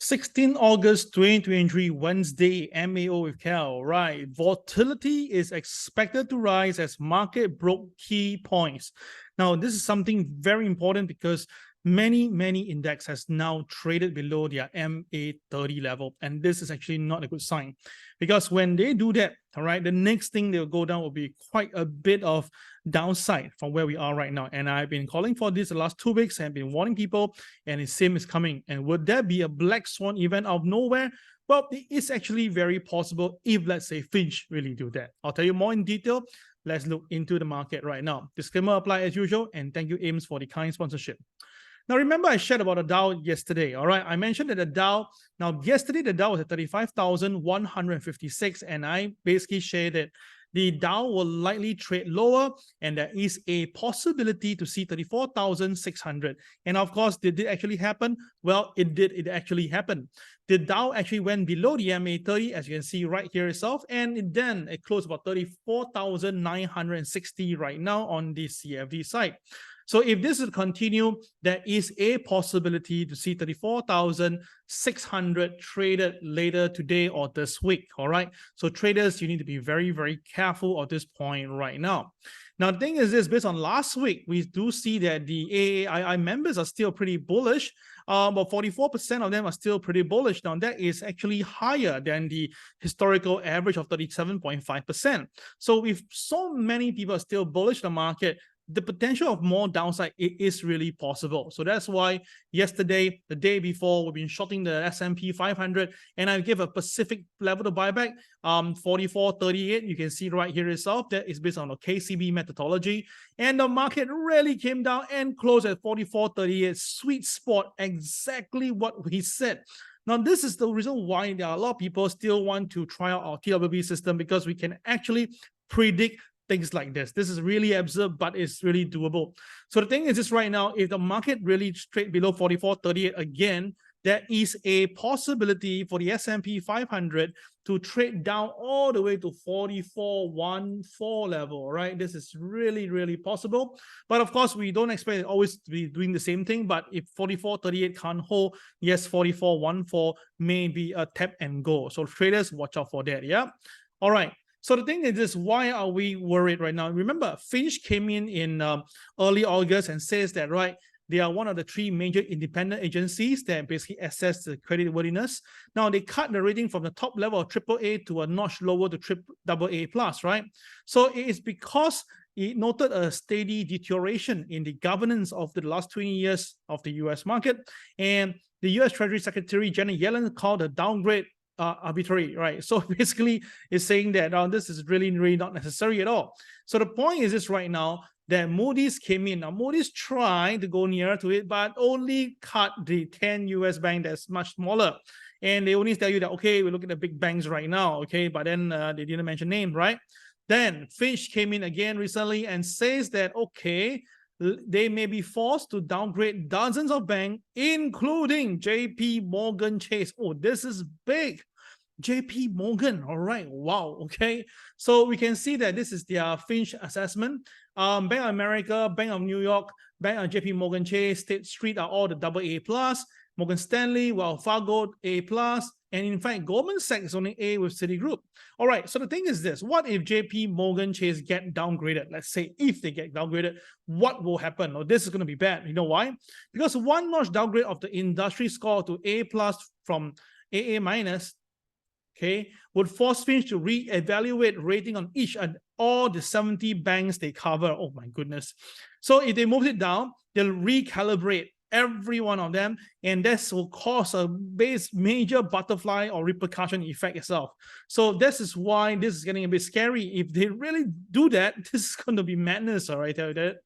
16 August 2023, Wednesday, MAO with Cal, right? Volatility is expected to rise as market broke key points. Now, this is something very important because many index has now traded below their MA30 level, and this is actually not a good sign, because when they do that, all right, the next thing they'll go down will be quite a bit of downside from where we are right now. And I've been calling for this the last 2 weeks and been warning people, and it seems it's coming. And would there be a black swan event out of nowhere? Well, it is actually very possible if, let's say, Fitch really do that. I'll tell you more in detail. Let's look into the market right now. Disclaimer apply as usual, and thank you, Ames, for the kind sponsorship. Now, remember I shared about the Dow yesterday, all right? I mentioned that the Dow, now yesterday the Dow was at 35,156, and I basically shared that the Dow will likely trade lower, and there is a possibility to see 34,600. And of course, did it actually happen? Well, it did. It actually happened. The Dow actually went below the MA30, as you can see right here itself, and it closed about 34,960 right now on the CFD side. So if this will continue, there is a possibility to see 34,600 traded later today or this week, all right? So traders, you need to be very careful at this point right now. Now, the thing is this, based on last week, we do see that the AAII members are still pretty bullish. But 44% of them are still pretty bullish. Now, that is actually higher than the historical average of 37.5%. So if so many people are still bullish on the market, the potential of more downside, it is really possible. So that's why yesterday, the day before, we've been shorting the S&P 500, and I gave a specific level to buyback, 44.38. You can see right here itself, that is based on a KCB methodology. And the market really came down and closed at 44.38, sweet spot, exactly what we said. Now, this is the reason why there are a lot of people still want to try out our TWB system, because we can actually predict things like this. This is really absurd, but it's really doable. So the thing is this right now, if the market really trade below 44.38 again, there is a possibility for the S&P 500 to trade down all the way to 44.14 level, right? This is really possible. But of course, we don't expect it always to be doing the same thing. But if 44.38 can't hold, yes, 44.14 may be a tap and go. So traders, watch out for that, yeah? All right. So the thing is this, why are we worried right now? Remember, Fitch came in early August and says that, right, they are one of the 3 major independent agencies that basically assess the creditworthiness. Now, they cut the rating from the top level of AAA to a notch lower to AA+, right? So it is because it noted a steady deterioration in the governance of the last 20 years of the U.S. market. And the U.S. Treasury Secretary Janet Yellen called the downgrade arbitrary, right? So basically it's saying that this is really not necessary at all. So the point is this right now, that Moody's came in. Now Moody's trying to go nearer to it, but only cut the 10 US bank that's much smaller. And they only tell you that, okay, we look at the big banks right now, okay, but then they didn't mention names, right? Then Fitch came in again recently and says that, okay, they may be forced to downgrade dozens of banks, including JPMorgan Chase. Oh, this is big. JPMorgan, all right, wow, okay. So we can see that this is their Fitch assessment. Bank of America, Bank of New York, Bank of JPMorgan Chase, State Street are all the AA+. Morgan Stanley, Wells Fargo, A+. And in fact, Goldman Sachs is only A with Citigroup. All right, so the thing is this, what if JPMorgan Chase get downgraded? Let's say if they get downgraded, what will happen? Oh, this is going to be bad. You know why? Because one notch downgrade of the industry score to A+ from AA-, okay, would force Fitch to reevaluate rating on each and all the 70 banks they cover. Oh my goodness. So if they move it down, they'll recalibrate every one of them, and this will cause a major butterfly or repercussion effect itself. So this is why this is getting a bit scary. If they really do that, this is going to be madness, all right? Tell you that.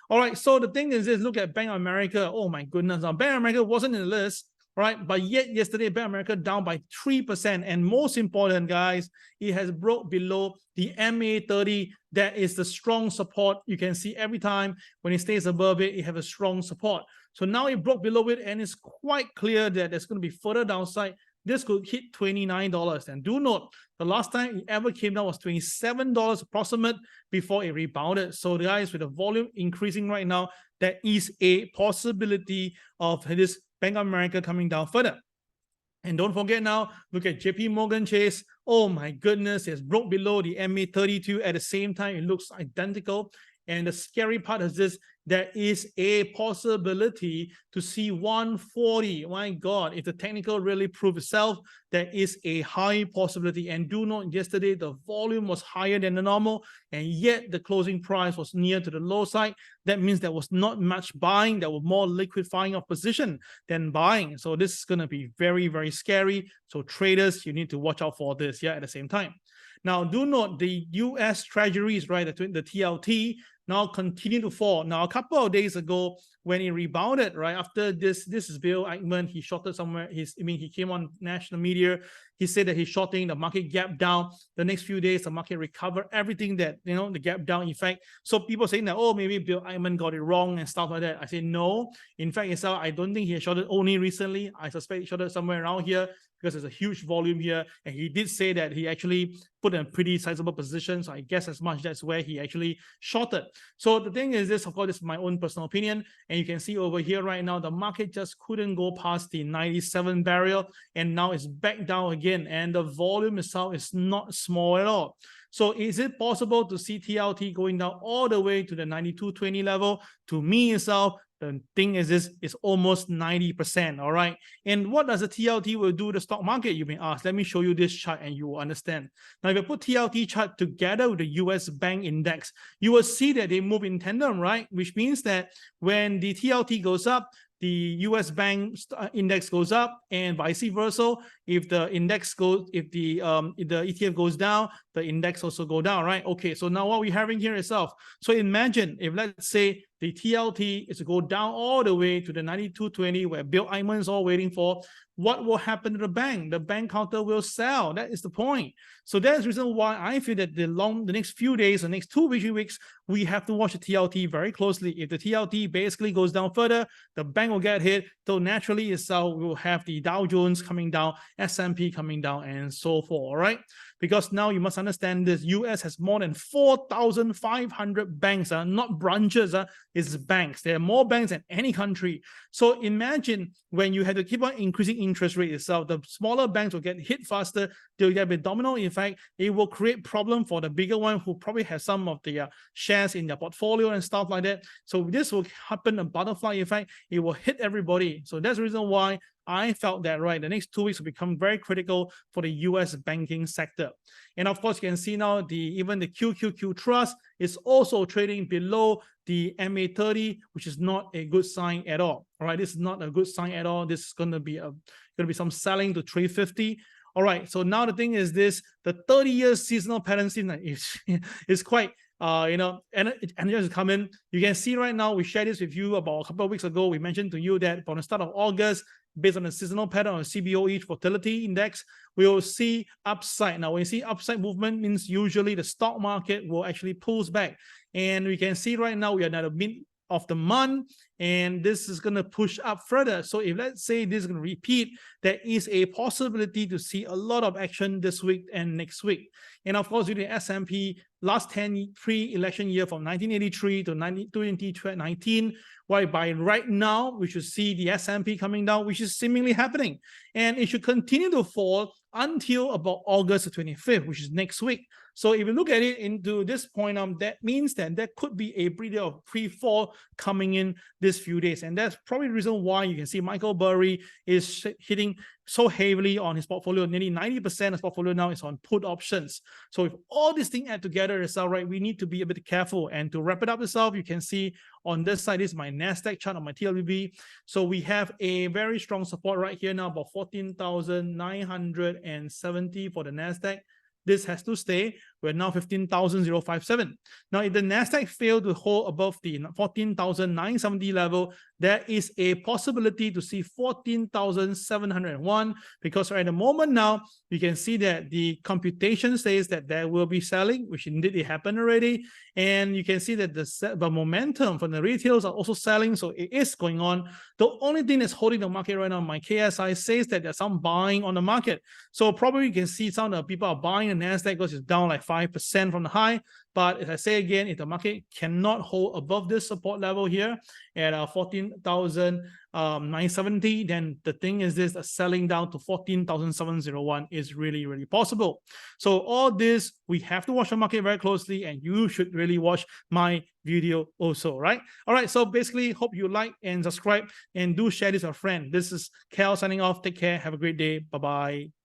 All right, so the thing is this, look at Bank of America. Oh my goodness, now Bank of America wasn't in the list, right? But yet yesterday, Bank of America down by 3%. And most important, guys, it has broke below the MA30. That is the strong support. You can see every time when it stays above it, it has a strong support. So now it broke below it, and it's quite clear that there's going to be further downside. This could hit $29. And do note, the last time it ever came down was $27 approximate before it rebounded. So guys, with the volume increasing right now, there is a possibility of this Bank of America coming down further. And don't forget now, look at JPMorgan Chase. Oh my goodness, it's broke below the MA32 at the same time. It looks identical. And the scary part is this, there is a possibility to see 140. My God, if the technical really proves itself, there is a high possibility. And do note, yesterday, the volume was higher than the normal, and yet the closing price was near to the low side. That means there was not much buying. There was more liquidifying of position than buying. So this is going to be very, very scary. So traders, you need to watch out for this, yeah, at the same time. Now, do note the US Treasuries, right, the TLT, now continue to fall. Now, a couple of days ago, when it rebounded, right, after this is Bill Ackman, he shorted somewhere. He came on national media. He said that he's shorting, the market gap down. The next few days, the market recovered everything that, the gap down effect. So people saying that, oh, maybe Bill Ackman got it wrong and stuff like that. I say no. In fact, I don't think he shorted only recently. I suspect he shorted somewhere around here, because there's a huge volume here. And he did say that he actually put in a pretty sizable position. So I guess as much that's where he actually shorted. So the thing is this, of course, this is my own personal opinion. And you can see over here right now, the market just couldn't go past the 97 barrier. And now it's back down again. And the volume itself is not small at all. So is it possible to see TLT going down all the way to the 92.20 level? To me itself, the thing is this is almost 90%, all right? And what does the TLT will do to the stock market, you may ask? Let me show you this chart and you will understand. Now, if you put TLT chart together with the US bank index, you will see that they move in tandem, right? Which means that when the TLT goes up, the US bank index goes up, and vice versa. If the index goes, if the ETF goes down, the index also go down, right? Okay, so now what we're having here itself. So imagine if, let's say, the TLT is to go down all the way to the 92.20 where Bill Ackman is all waiting for, what will happen to the bank? The bank counter will sell. That is the point. So that's the reason why I feel that the next few days, the next 2 weeks, we have to watch the TLT very closely. If the TLT basically goes down further, the bank will get hit. So naturally itself, we will have the Dow Jones coming down, S&P coming down, and so forth, all right? Because now you must understand this, US has more than 4,500 banks, not branches, it's banks. There are more banks than any country. So imagine when you have to keep on increasing interest rate itself, the smaller banks will get hit faster, they'll get a domino effect. It will create problem for the bigger one who probably have some of the shares in their portfolio and stuff like that. So this will happen, a butterfly effect. It will hit everybody. So that's the reason why I felt that, right, the next 2 weeks will become very critical for the US banking sector. And of course, you can see now even the QQQ Trust is also trading below the MA30, which is not a good sign at all. All right, this is not a good sign at all. This is going to be some selling to 350. All right, so now the thing is this, the 30-year seasonal pattern is quite and it just come in. You can see right now, we shared this with you about a couple of weeks ago. We mentioned to you that from the start of August, based on the seasonal pattern of CBOE volatility index, we will see upside. Now, when you see upside movement, means usually the stock market will actually pulls back. And we can see right now we are at the mid of the month, and this is going to push up further. So if let's say this is going to repeat, there is a possibility to see a lot of action this week and next week. And of course, with the S&P last 10 pre-election year from 1983 to 2019, whereby right now we should see the S&P coming down, which is seemingly happening. And it should continue to fall until about August 25th, which is next week. So if you look at it into this point, that means that there could be a period of pre-fall coming in this few days. And that's probably the reason why you can see Michael Burry is hitting so heavily on his portfolio. Nearly 90% of his portfolio now is on put options. So if all these things add together itself, right, we need to be a bit careful. And to wrap it up itself, you can see on this side, this is my NASDAQ chart on my TLBB. So we have a very strong support right here now, about 14,970 for the NASDAQ. This has to stay. We're now 15,057. Now, if the NASDAQ failed to hold above the 14,970 level, there is a possibility to see 14,701, because right at the moment now, you can see that the computation says that there will be selling, which indeed it happened already. And you can see that the momentum from the retails are also selling, so it is going on. The only thing that's holding the market right now, my KSI says that there's some buying on the market. So probably you can see some of the people are buying the NASDAQ because it's down like 5% from the high. But as I say again, if the market cannot hold above this support level here at 14,970, then the thing is this, selling down to 14,701 is really, really possible. So all this, we have to watch the market very closely, and you should really watch my video also, right? All right, so basically, hope you like and subscribe, and do share this with a friend. This is Cal signing off. Take care. Have a great day. Bye-bye.